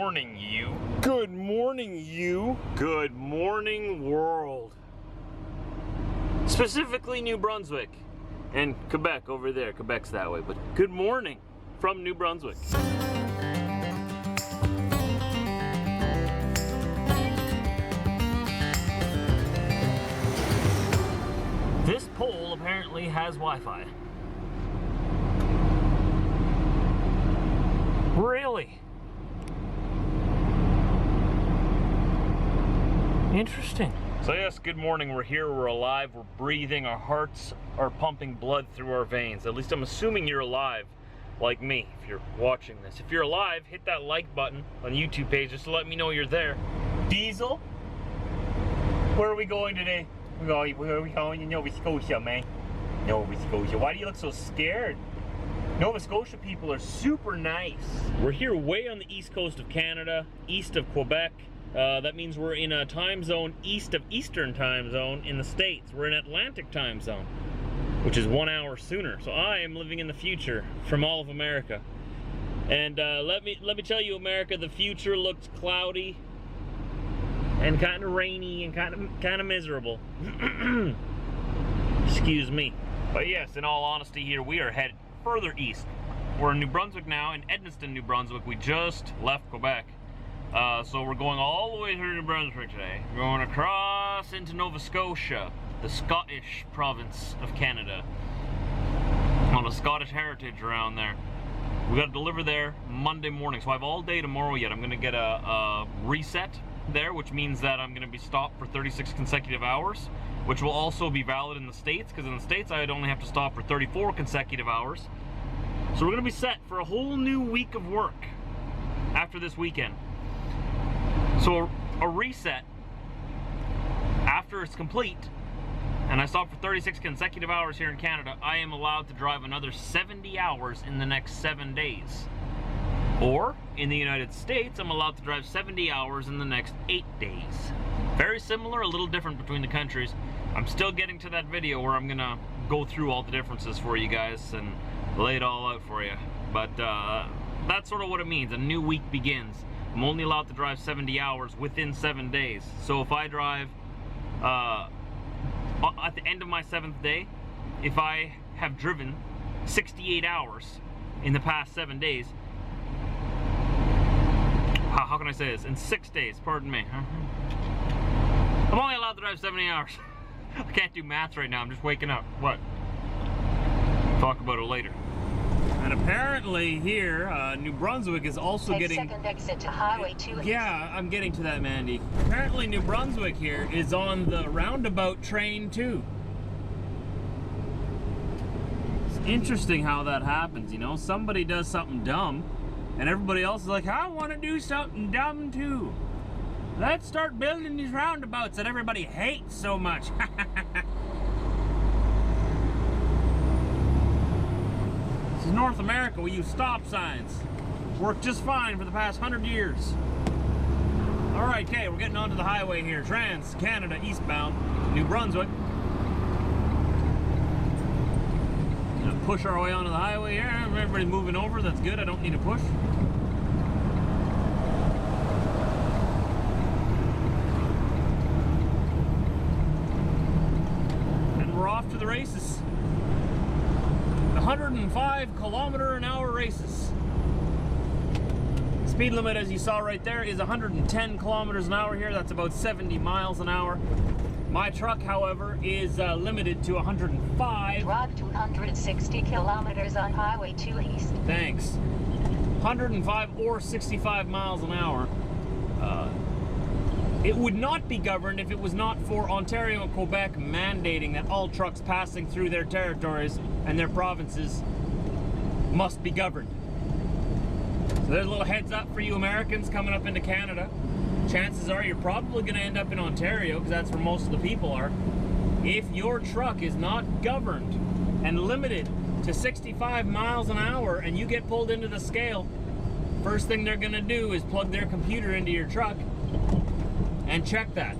morning, you. Good morning, you. Good morning, world. Specifically New Brunswick and Quebec over there. Quebec's that way, but good morning from New Brunswick. This pole apparently has Wi-Fi. Really? Interesting. So yes, good morning. We're here, we're alive, we're breathing, our hearts are pumping blood through our veins. At least I'm assuming you're alive, like me, if you're watching this. If you're alive, hit that like button on the YouTube page just to let me know you're there. Diesel, where are we going today? Where are we going to Nova Scotia, man? Nova Scotia. Why do you look so scared? Nova Scotia people are super nice. We're here way on the east coast of Canada, east of Quebec. That means we're in a time zone east of Eastern time zone in the States. We're in Atlantic time zone, which is 1 hour sooner. So I am living in the future from all of America. And let me tell you, America, the future looks cloudy and kind of rainy and kind of miserable. Excuse me. But yes, in all honesty, here we are headed further east. We're in New Brunswick now, in Edmundston, New Brunswick. We just left Quebec. So we're going all the way through New Brunswick today. We're going across into Nova Scotia, the Scottish province of Canada. On a Scottish heritage around there. We got to deliver there Monday morning, so I have all day tomorrow yet. I'm going to get a reset there, which means that I'm going to be stopped for 36 consecutive hours, which will also be valid in the States, because in the States I'd only have to stop for 34 consecutive hours. So we're going to be set for a whole new week of work after this weekend. So a reset, after it's complete, and I stop for 36 consecutive hours here in Canada, I am allowed to drive another 70 hours in the next 7 days. Or, in the United States, I'm allowed to drive 70 hours in the next 8 days. Very similar, a little different between the countries. I'm still getting to that video where I'm gonna go through all the differences for you guys and lay it all out for you. But that's sort of what it means. A new week begins. I'm only allowed to drive 70 hours within 7 days. So if I drive at the end of my 7th day, if I have driven 68 hours in the past 7 days, how can I say this? In 6 days, pardon me. I'm only allowed to drive 70 hours. I can't do math right now, I'm just waking up. What? Talk about it later. And apparently here, New Brunswick is also getting... Second exit to Highway 2. Yeah, I'm getting to that, Mandy. Apparently New Brunswick here is on the roundabout train too. It's interesting how that happens, you know? Somebody does something dumb, and everybody else is like, I want to do something dumb too. Let's start building these roundabouts that everybody hates so much. This is North America. We use stop signs. Worked just fine for the past 100 years. Alright, okay, we're getting onto the highway here. Trans-Canada eastbound, New Brunswick. Gonna push our way onto the highway here. Everybody's moving over, that's good. I don't need to push. And we're off to the races. 105-kilometer-an-hour races. Speed limit, as you saw right there, is 110 kilometers an hour here. That's about 70 miles an hour. My truck, however, is limited to 105. Drive 260 kilometers on Highway 2 East. Thanks. 105 or 65 miles an hour. It would not be governed if it was not for Ontario and Quebec mandating that all trucks passing through their territories and their provinces must be governed. So there's a little heads up for you Americans coming up into Canada. Chances are you're probably going to end up in Ontario, because that's where most of the people are. If your truck is not governed and limited to 65 miles an hour and you get pulled into the scale, first thing they're going to do is plug their computer into your truck and check that.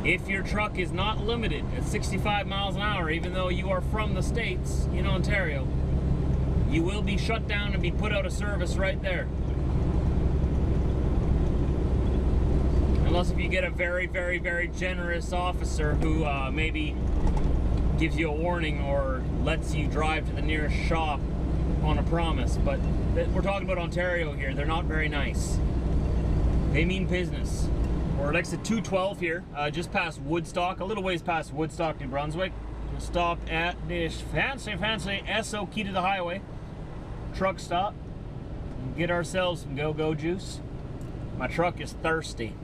If your truck is not limited at 65 miles an hour, even though you are from the States in Ontario, you will be shut down and be put out of service right there. Unless if you get a very, very, very generous officer who maybe gives you a warning or lets you drive to the nearest shop on a promise. But we're talking about Ontario here. They're not very nice. They mean business. We're next to 212 here, just past Woodstock, a little ways past Woodstock, New Brunswick. We'll stop at this fancy Esso key to the highway truck stop and get ourselves some go-go juice. My truck is thirsty.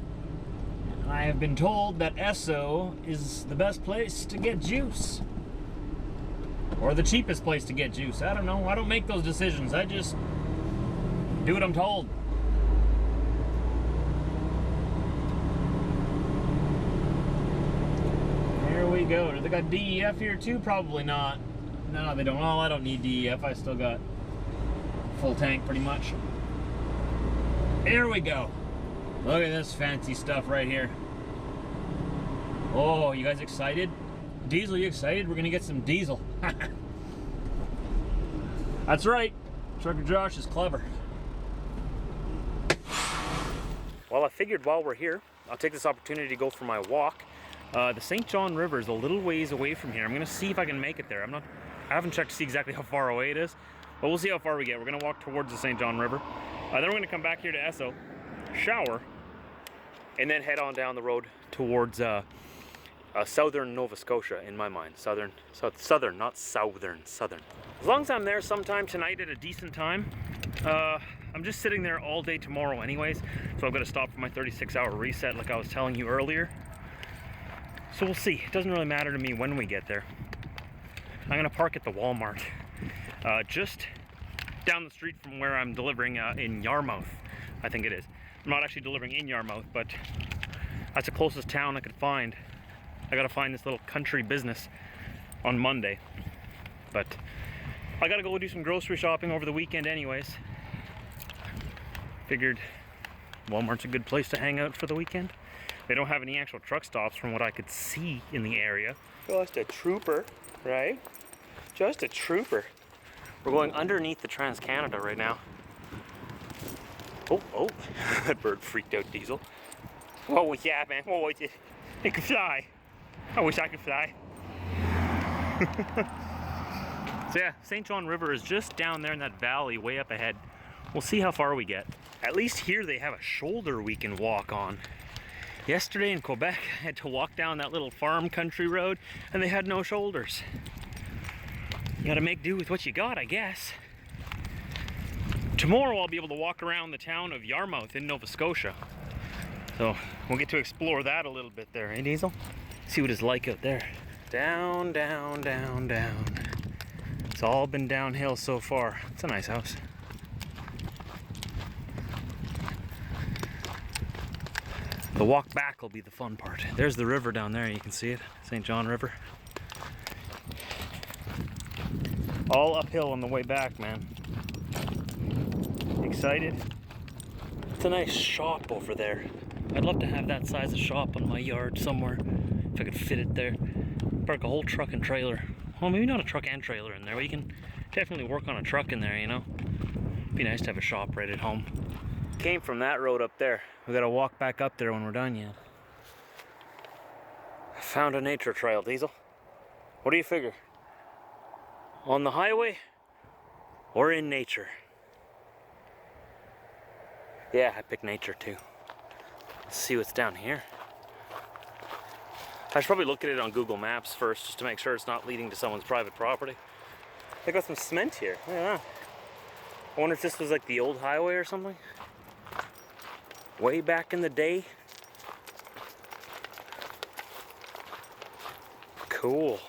I have been told that Esso is the best place to get juice. Or the cheapest place to get juice. I don't know. I don't make those decisions. I just do what I'm told. Here we go. Do they got DEF here too? Probably not. No, they don't. Oh, I don't need DEF. I still got full tank pretty much. Here we go. Look at this fancy stuff right here. Oh, you guys excited? Diesel, you excited? We're gonna get some diesel. That's right. Trucker Josh is clever. Well, I figured while we're here, I'll take this opportunity to go for my walk. The St. John River is a little ways away from here. I'm gonna see if I can make it there. I haven't checked to see exactly how far away it is, but we'll see how far we get. We're gonna walk towards the St. John River. Then we're gonna come back here to Esso, shower, and then head on down the road towards southern Nova Scotia, in my mind. Southern, not southern, southern. As long as I'm there sometime tonight at a decent time, I'm just sitting there all day tomorrow anyways, so I've got to stop for my 36-hour reset like I was telling you earlier. So we'll see. It doesn't really matter to me when we get there. I'm gonna park at the Walmart, just down the street from where I'm delivering in Yarmouth, I think it is. I'm not actually delivering in Yarmouth, but that's the closest town I could find. I gotta find this little country business on Monday, but I gotta go do some grocery shopping over the weekend anyways. Figured Walmart's a good place to hang out for the weekend. They don't have any actual truck stops from what I could see in the area. Just a trooper, right? Just a trooper. We're going underneath the Trans-Canada right now. Oh, that bird freaked out Diesel. What was that, man? What was it? It could fly. I wish I could fly. So yeah, St. John River is just down there in that valley way up ahead. We'll see how far we get. At least here they have a shoulder we can walk on. Yesterday in Quebec, I had to walk down that little farm country road and they had no shoulders. You gotta make do with what you got, I guess. Tomorrow I'll be able to walk around the town of Yarmouth in Nova Scotia. So we'll get to explore that a little bit there, eh, Diesel? See what it's like out there. Down, down, down, down. It's all been downhill so far. It's a nice house. The walk back will be the fun part. There's the river down there, you can see it. St. John River. All uphill on the way back, man. Excited? It's a nice shop over there. I'd love to have that size of shop on my yard somewhere, if I could fit it there. Park a whole truck and trailer. Well, maybe not a truck and trailer in there, but you can definitely work on a truck in there, you know? Be nice to have a shop right at home. Came from that road up there. We gotta walk back up there when we're done yet. I found a nature trail, Diesel. What do you figure? On the highway or in nature? Yeah, I picked nature too. Let's see what's down here. I should probably look at it on Google Maps first just to make sure it's not leading to someone's private property. They got some cement here. Look at that. I wonder if this was like the old highway or something. Way back in the day. Cool.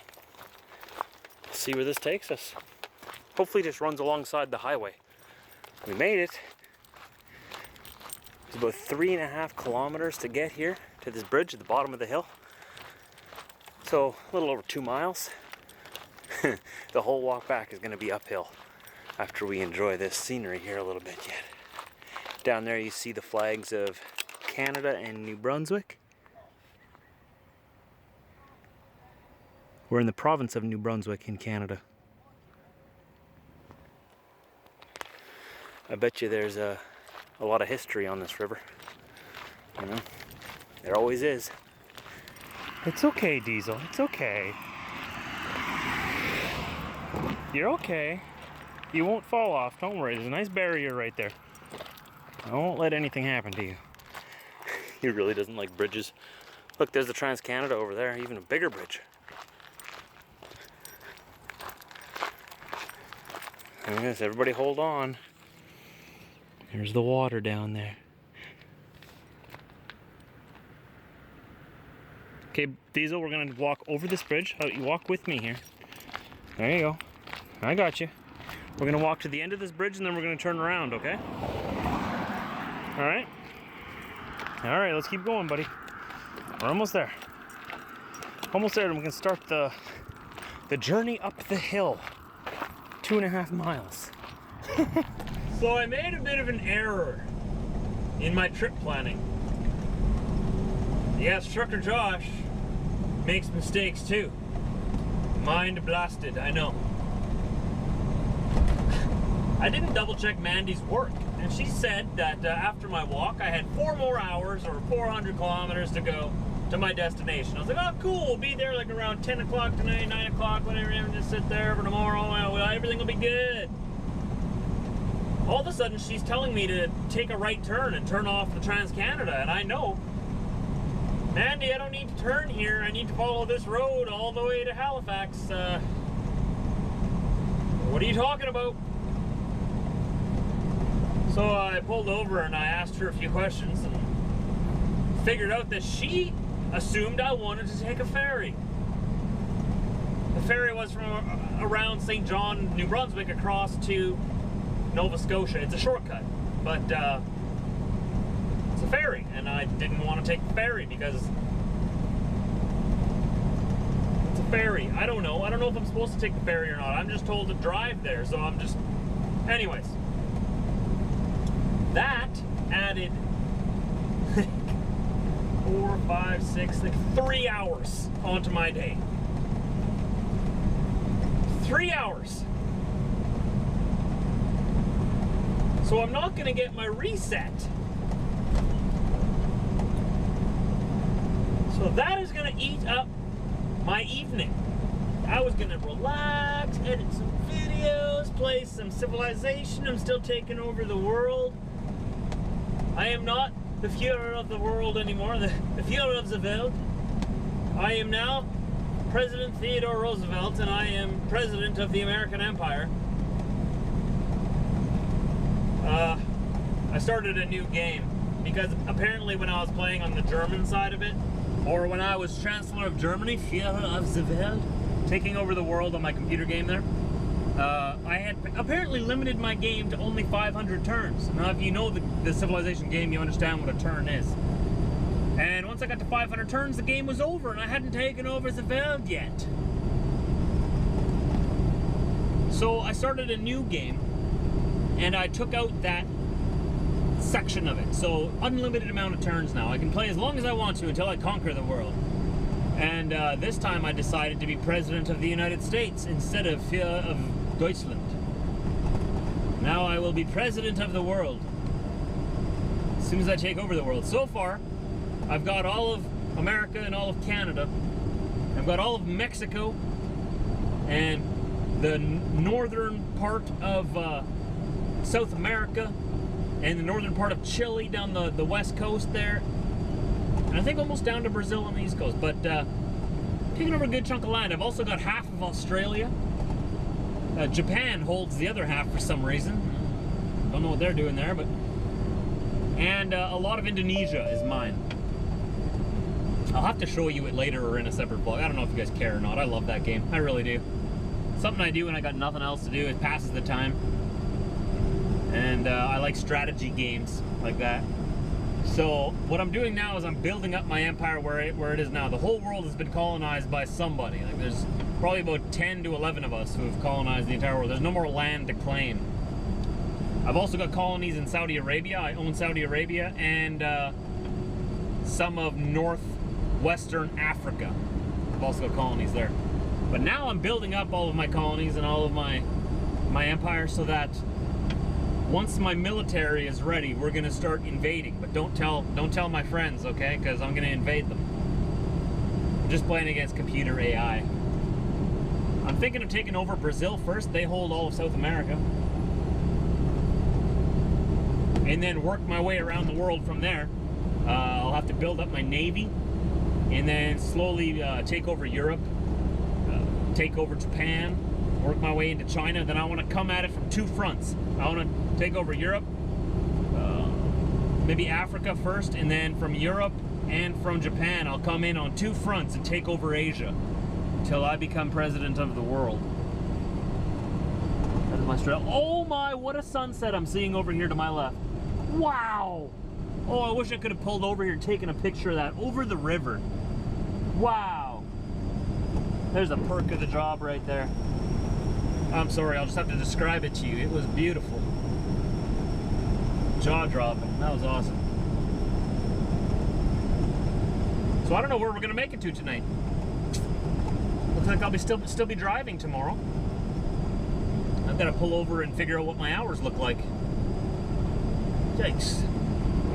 Let's see where this takes us. Hopefully it just runs alongside the highway. We made it. It's about 3.5 kilometers to get here to this bridge at the bottom of the hill. So a little over 2 miles. The whole walk back is going to be uphill after we enjoy this scenery here a little bit yet. Down there you see the flags of Canada and New Brunswick. We're in the province of New Brunswick in Canada. I bet you there's a lot of history on this river, you know. There always is. It's okay, Diesel. It's okay. You're okay. You won't fall off. Don't worry. There's a nice barrier right there. I won't let anything happen to you. He really doesn't like bridges. Look, there's the Trans-Canada over there. Even a bigger bridge. Yes, everybody hold on. There's the water down there. Okay, Diesel, we're gonna walk over this bridge. Oh, you walk with me here. There you go. I got you. We're gonna walk to the end of this bridge and then we're gonna turn around, okay? All right? All right, let's keep going, buddy. We're almost there. Almost there, and we can start the journey up the hill. 2.5 miles. So I made a bit of an error in my trip planning. Yes, Trucker Josh makes mistakes too. Mind blasted, I know. I didn't double check Mandy's work, and she said that after my walk I had 4 more hours or 400 kilometers to go to my destination. I was like, oh cool, we'll be there like around 10 o'clock tonight, 9 o'clock, whatever, and just sit there for tomorrow, everything will be good. All of a sudden she's telling me to take a right turn and turn off the Trans-Canada, and I know, Mandy, I don't need to turn here, I need to follow this road all the way to Halifax. What are you talking about? So I pulled over and I asked her a few questions and figured out that she assumed I wanted to take a ferry. The ferry was from around St. John, New Brunswick, across to Nova Scotia. It's a shortcut, but it's a ferry, and I didn't want to take the ferry because it's a ferry. I don't know if I'm supposed to take the ferry or not. I'm just told to drive there, so I'm just... Anyways. That added 4, 5, 6, like 3 hours onto my day. 3 hours. So I'm not gonna get my reset. So that is gonna eat up my evening. I was gonna relax, edit some videos, play some Civilization. I'm still taking over the world. I am not the Führer of the world anymore, the Führer of the Welt. I am now President Theodore Roosevelt, and I am President of the American Empire. I started a new game, because apparently when I was playing on the German side of it, or when I was Chancellor of Germany, Führer of the Welt, taking over the world on my computer game there, I had apparently limited my game to only 500 turns. Now, if you know the Civilization game, you understand what a turn is. And once I got to 500 turns, the game was over, and I hadn't taken over the world yet. So I started a new game, and I took out that section of it. So unlimited amount of turns now. I can play as long as I want to until I conquer the world. And this time I decided to be President of the United States instead of Deutschland. Now I will be President of the world as soon as I take over the world. So far, I've got all of America and all of Canada. I've got all of Mexico and the northern part of South America and the northern part of Chile down the west coast there. And I think almost down to Brazil on the east coast, but taking over a good chunk of land. I've also got half of Australia. Japan holds the other half for some reason. Don't know what they're doing there, but... And a lot of Indonesia is mine. I'll have to show you it later or in a separate vlog. I don't know if you guys care or not. I love that game. I really do. Something I do when I got nothing else to do. It passes the time. And I like strategy games like that. So what I'm doing now is I'm building up my empire where it is now. The whole world has been colonized by somebody. Like there's probably about 10 to 11 of us who have colonized the entire world. There's no more land to claim. I've also got colonies in Saudi Arabia. I own Saudi Arabia and some of northwestern Africa. I've also got colonies there. But now I'm building up all of my colonies and all of my empire so that once my military is ready, we're gonna start invading. But don't tell my friends, okay? Because I'm gonna invade them. I'm just playing against computer AI. I'm thinking of taking over Brazil first. They hold all of South America. And then work my way around the world from there. I'll have to build up my navy and then slowly take over Europe, take over Japan, work my way into China. Then I want to come at it from two fronts. I want to take over Europe, maybe Africa first, and then from Europe and from Japan, I'll come in on two fronts and take over Asia until I become president of the world. That is my strategy. Oh my, what a sunset I'm seeing over here to my left. Wow. Oh, I wish I could have pulled over here and taken a picture of that over the river. Wow. There's a perk of the job right there. I'm sorry, I'll just have to describe it to you. It was beautiful. Jaw-dropping. That was awesome. So I don't know where we're gonna make it to tonight. Looks like I'll be still be driving tomorrow. I've got to pull over and figure out what my hours look like. Yikes.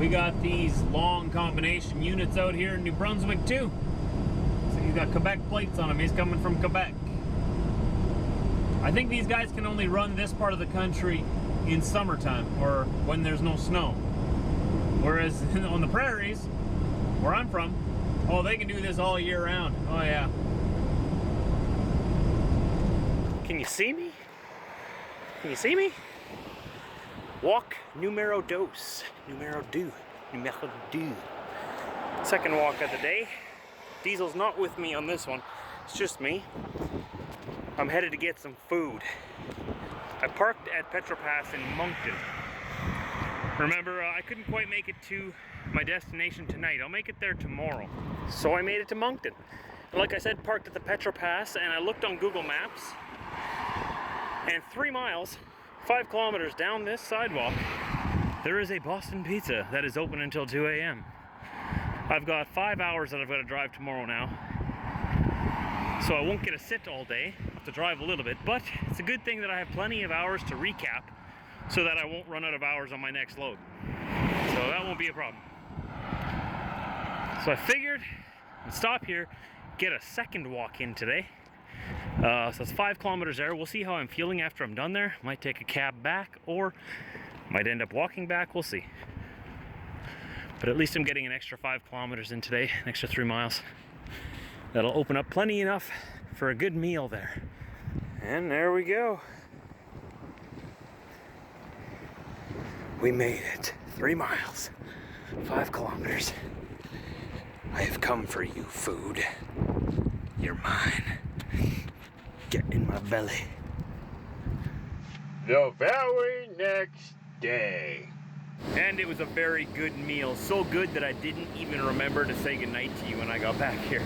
We got these long combination units out here in New Brunswick too. So he's got Quebec plates on him. He's coming from Quebec. I think these guys can only run this part of the country in summertime or when there's no snow. Whereas on the prairies, where I'm from, oh, they can do this all year round. Oh yeah. Can you see me? Can you see me? Walk numero dos. Numero deux. Numero deux. Second walk of the day. Diesel's not with me on this one. It's just me. I'm headed to get some food. I parked at PATRON in Moncton. Remember, I couldn't quite make it to my destination tonight. I'll make it there tomorrow. So I made it to Moncton. And like I said, parked at the PATRON and I looked on Google Maps. And 3 miles, 5 kilometers down this sidewalk, there is a Boston Pizza that is open until 2 a.m. I've got 5 hours that I've got to drive tomorrow now. So I won't get to sit all day. I have to drive a little bit, but it's a good thing that I have plenty of hours to recap so that I won't run out of hours on my next load. So that won't be a problem. So I figured I'd stop here, get a second walk in today. So it's 5 kilometers there. We'll see how I'm feeling after I'm done there. Might take a cab back or might end up walking back. We'll see. But at least I'm getting an extra 5 kilometers in today, an extra 3 miles. That'll open up plenty enough for a good meal there. And there we go. We made it. 3 miles, 5 kilometers. I have come for you, food. You're mine. Get in my belly. The very next day. And it was a very good meal. So good that I didn't even remember to say goodnight to you when I got back here.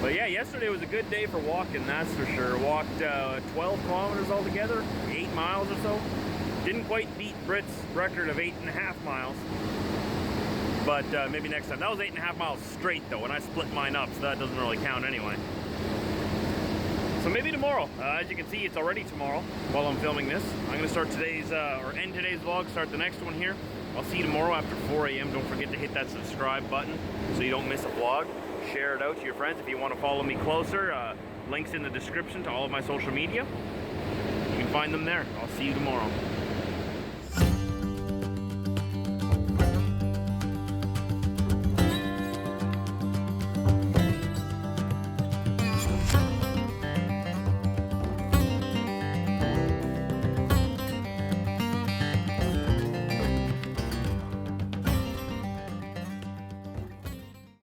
But yeah, yesterday was a good day for walking, that's for sure. Walked 12 kilometers altogether, 8 miles or so. Didn't quite beat Brit's record of 8.5 miles. But maybe next time. That was 8.5 miles straight though, and I split mine up, so that doesn't really count anyway. So maybe tomorrow. As you can see, it's already tomorrow while I'm filming this. I'm gonna start today's, or end today's vlog, start the next one here. I'll see you tomorrow after 4 a.m. Don't forget to hit that subscribe button so you don't miss a vlog. Share it out to your friends if you want to follow me closer. Links in the description to all of my social media. You can find them there. I'll see you tomorrow.